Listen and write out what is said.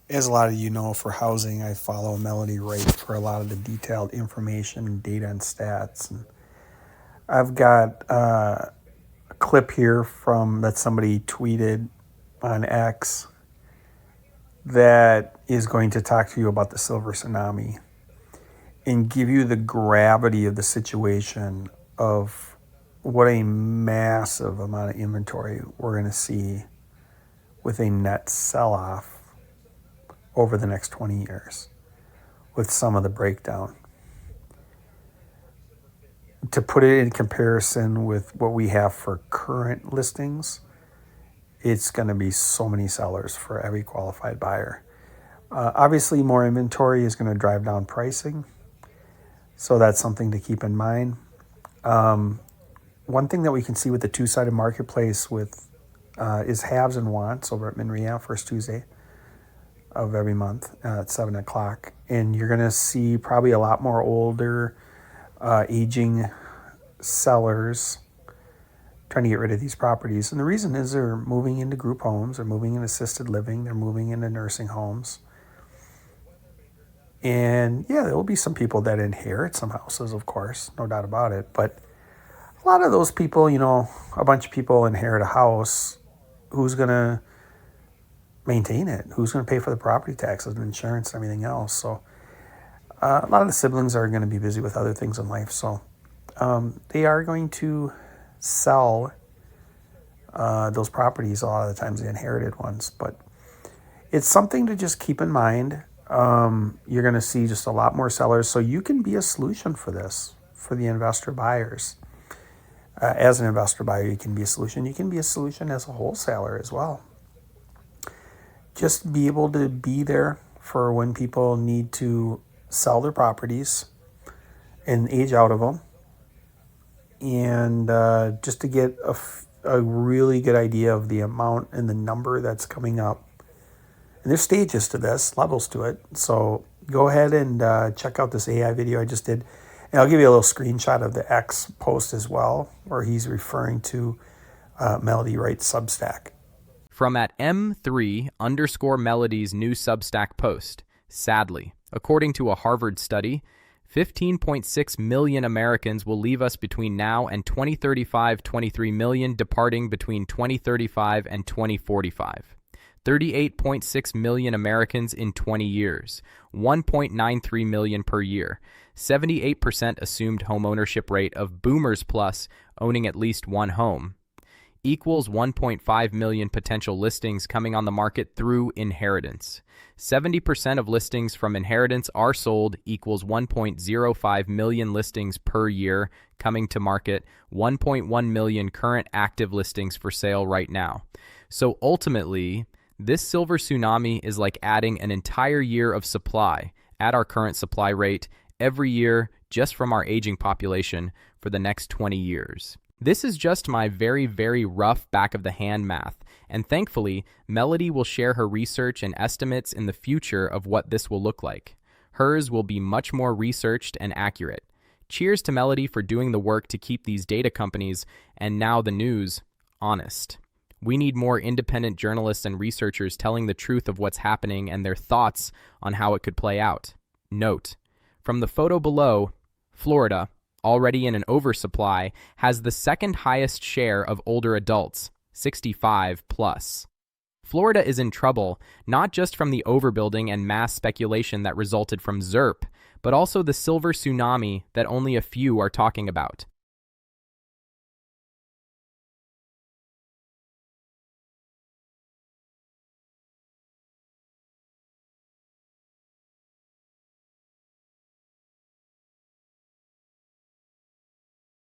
As a lot of you know, for housing, I follow MNREIA for a lot of the detailed information, data, and stats. And I've got a clip here from that somebody tweeted on X that is going to talk to you about the silver tsunami and give you the gravity of the situation of what a massive amount of inventory we're going to see with a net sell-off over the next 20 years with some of the breakdown. To put it in comparison with what we have for current listings, it's going to be so many sellers for every qualified buyer. Obviously, more inventory is going to drive down pricing, so that's something to keep in mind. One thing that we can see with the two-sided marketplace with is haves and wants over at MNREIA, first Tuesday of every month at 7 o'clock. And you're going to see probably a lot more older, aging sellers trying to get rid of these properties. And the reason is they're moving into group homes, they're moving into assisted living, they're moving into nursing homes. And yeah, there will be some people that inherit some houses, of course, no doubt about it. But a lot of those people, a bunch of people inherit a house. Who's going to maintain it? Who's going to pay for the property taxes and insurance and everything else? So a lot of the siblings are going to be busy with other things in life. So they are going to sell those properties a lot of the times, the inherited ones. But it's something to just keep in mind. You're going to see just a lot more sellers. So you can be a solution for this, for the investor buyers. As an investor buyer, you can be a solution. You can be a solution as a wholesaler as well. Just be able to be there for when people need to sell their properties and age out of them. And just to get a really good idea of the amount and the number that's coming up. And there's stages to this, levels to it. So go ahead and check out this AI video I just did. And I'll give you a little screenshot of the X post as well, where he's referring to Melody Wright's Substack. From at M3_Melody's new Substack post, sadly, according to a Harvard study, 15.6 million Americans will leave us between now and 2035, 23 million departing between 2035 and 2045. 38.6 million Americans in 20 years, 1.93 million per year. 78% assumed homeownership rate of Boomers Plus owning at least one home equals 1.5 million potential listings coming on the market through inheritance. 70% of listings from inheritance are sold equals 1.05 million listings per year coming to market, 1.1 million current active listings for sale right now. So ultimately, this silver tsunami is like adding an entire year of supply at our current supply rate every year just from our aging population for the next 20 years. This is just my very, very rough back-of-the-hand math, and thankfully, Melody will share her research and estimates in the future of what this will look like. Hers will be much more researched and accurate. Cheers to Melody for doing the work to keep these data companies, and now the news, honest. We need more independent journalists and researchers telling the truth of what's happening and their thoughts on how it could play out. Note, from the photo below, Florida, already in an oversupply, has the second highest share of older adults, 65 plus. Florida is in trouble, not just from the overbuilding and mass speculation that resulted from ZERP, but also the silver tsunami that only a few are talking about.